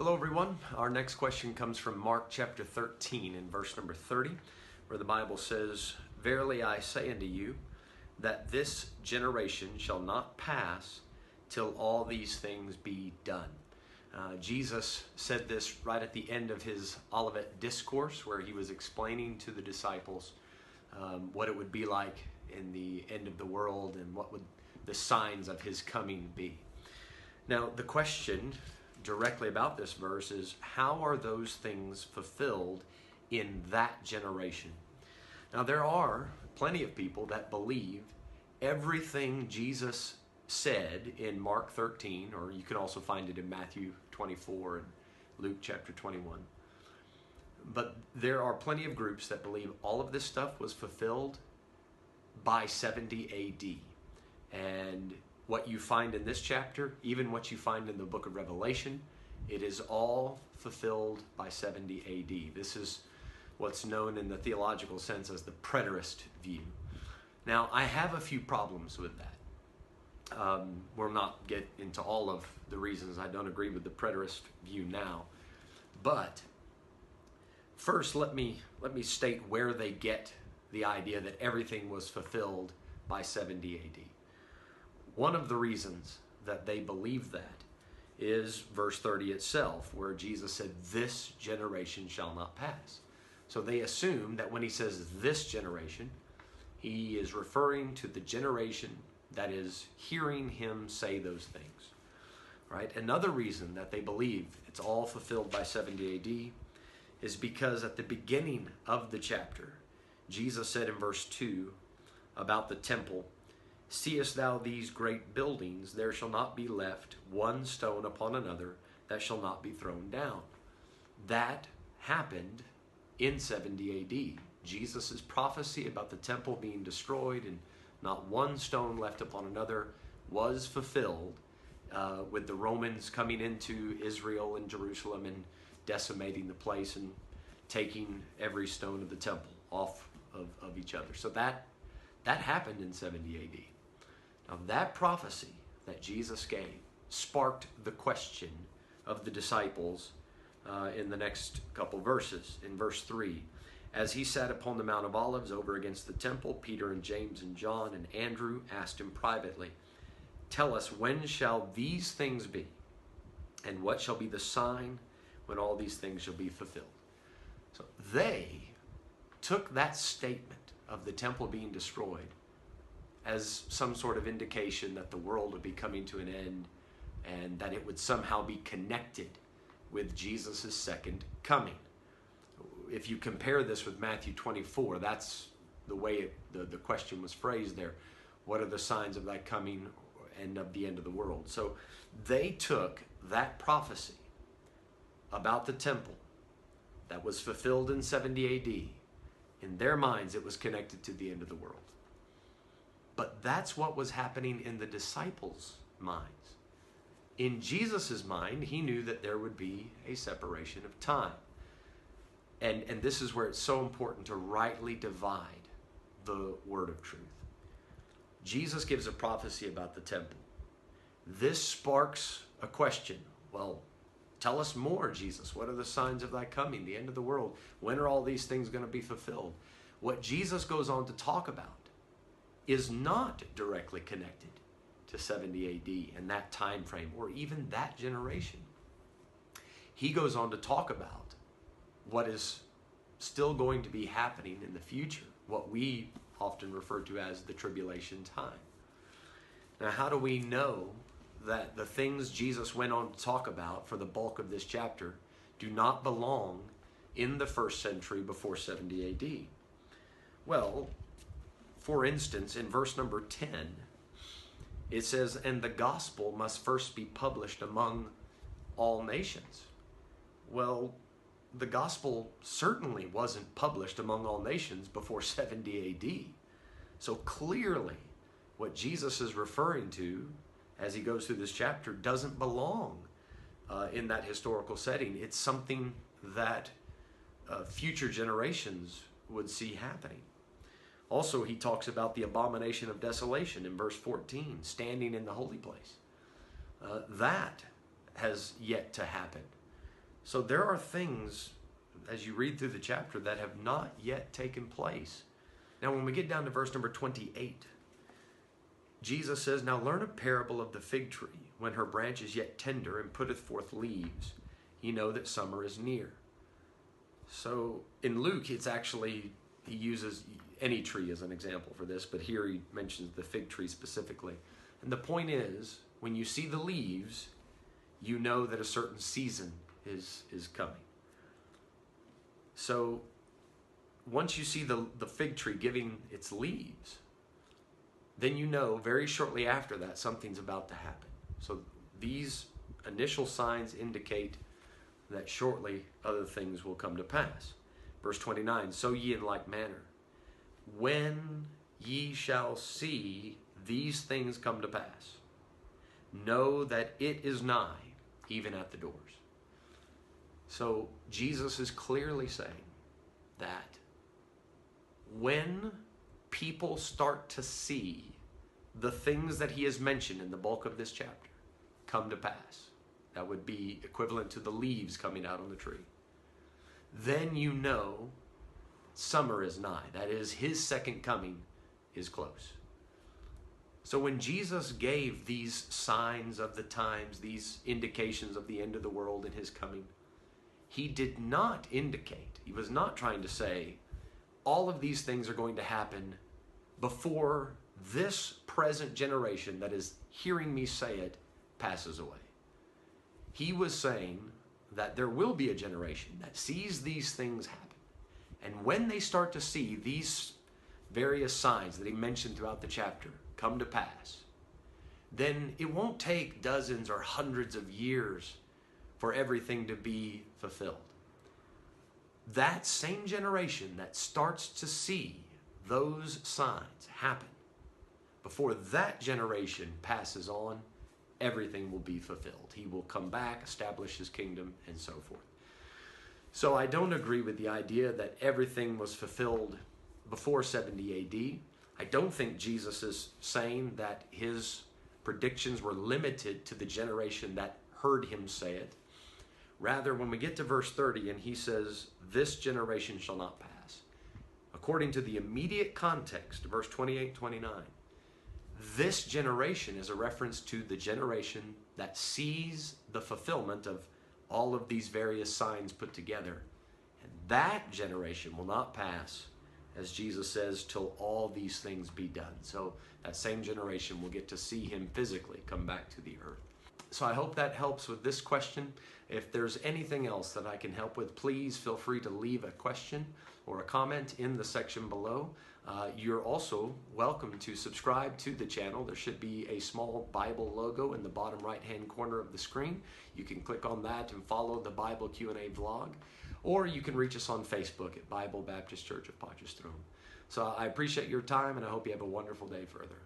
Hello everyone. Our next question comes from Mark chapter 13 and verse number 30, where the Bible says, "Verily I say unto you, that this generation shall not pass till all these things be done." Jesus said this right at the end of his Olivet Discourse, where he was explaining to the disciples what it would be like in the end of the world and what would the signs of his coming be. Now, the question directly about this verse is, how are those things fulfilled in that generation? Now, there are plenty of people that believe everything Jesus said in Mark 13, or you can also find it in Matthew 24 and Luke chapter 21. But there are plenty of groups that believe all of this stuff was fulfilled by 70 AD. And what you find in this chapter, even what you find in the book of Revelation, it is all fulfilled by 70 AD. This is what's known in the theological sense as the preterist view. Now, I have a few problems with that. We'll not get into all of the reasons I don't agree with the preterist view now. But first, let me state where they get the idea that everything was fulfilled by 70 AD. One of the reasons that they believe that is verse 30 itself, where Jesus said, "This generation shall not pass." So they assume that when he says this generation, he is referring to the generation that is hearing him say those things. Right? Another reason that they believe it's all fulfilled by 70 AD is because at the beginning of the chapter, Jesus said in verse 2 about the temple, "Seest thou these great buildings? There shall not be left one stone upon another that shall not be thrown down." That happened in 70 AD. Jesus' prophecy about the temple being destroyed and not one stone left upon another was fulfilled with the Romans coming into Israel and Jerusalem and decimating the place and taking every stone of the temple off of each other. So that happened in 70 AD. Now, that prophecy that Jesus gave sparked the question of the disciples in the next couple verses. In verse 3, "As he sat upon the Mount of Olives over against the temple, Peter and James and John and Andrew asked him privately, 'Tell us, when shall these things be? And what shall be the sign when all these things shall be fulfilled?'" So they took that statement of the temple being destroyed as some sort of indication that the world would be coming to an end and that it would somehow be connected with Jesus' second coming. If you compare this with Matthew 24, that's the way the question was phrased there. What are the signs of thy coming and of the end of the world? So they took that prophecy about the temple that was fulfilled in 70 AD. In their minds, it was connected to the end of the world. But that's what was happening in the disciples' minds. In Jesus' mind, he knew that there would be a separation of time. And this is where it's so important to rightly divide the word of truth. Jesus gives a prophecy about the temple. This sparks a question. Well, tell us more, Jesus. What are the signs of thy coming, the end of the world? When are all these things going to be fulfilled? What Jesus goes on to talk about is not directly connected to 70 AD and that time frame or even that generation. He goes on to talk about what is still going to be happening in the future, what we often refer to as the tribulation time. Now, how do we know that the things Jesus went on to talk about for the bulk of this chapter do not belong in the first century before 70 AD? Well, for instance, in verse number 10, it says, "And the gospel must first be published among all nations." Well, the gospel certainly wasn't published among all nations before 70 AD. So clearly, what Jesus is referring to as he goes through this chapter doesn't belong in that historical setting. It's something that future generations would see happening. Also, he talks about the abomination of desolation in verse 14, standing in the holy place. That has yet to happen. So there are things, as you read through the chapter, that have not yet taken place. Now, when we get down to verse number 28, Jesus says, "Now learn a parable of the fig tree. When her branch is yet tender and putteth forth leaves, ye know that summer is near." So in Luke, it's actually, he uses any tree as an example for this, but here he mentions the fig tree specifically. And the point is, when you see the leaves, you know that a certain season is coming. So once you see the fig tree giving its leaves, then you know very shortly after that something's about to happen. So these initial signs indicate that shortly other things will come to pass. Verse 29, "So ye in like manner, when ye shall see these things come to pass, know that it is nigh, even at the doors." So Jesus is clearly saying that when people start to see the things that he has mentioned in the bulk of this chapter come to pass, that would be equivalent to the leaves coming out on the tree, then you know summer is nigh. That is, his second coming is close. So when Jesus gave these signs of the times, these indications of the end of the world and his coming, he did not indicate, he was not trying to say, all of these things are going to happen before this present generation that is hearing me say it passes away. He was saying that there will be a generation that sees these things happen. And when they start to see these various signs that he mentioned throughout the chapter come to pass, then it won't take dozens or hundreds of years for everything to be fulfilled. That same generation that starts to see those signs happen, before that generation passes on, everything will be fulfilled. He will come back, establish his kingdom, and so forth. So I don't agree with the idea that everything was fulfilled before 70 AD. I don't think Jesus is saying that his predictions were limited to the generation that heard him say it. Rather, when we get to verse 30 and he says, "This generation shall not pass," according to the immediate context, verse 28, 29, this generation is a reference to the generation that sees the fulfillment of all of these various signs put together. And that generation will not pass, as Jesus says, till all these things be done. So that same generation will get to see him physically come back to the earth. So I hope that helps with this question. If there's anything else that I can help with, please feel free to leave a question or a comment in the section below. You're also welcome to subscribe to the channel. There should be a small Bible logo in the bottom right-hand corner of the screen. You can click on that and follow the Bible Q&A vlog. Or you can reach us on Facebook at Bible Baptist Church of Potch. So I appreciate your time, and I hope you have a wonderful day further.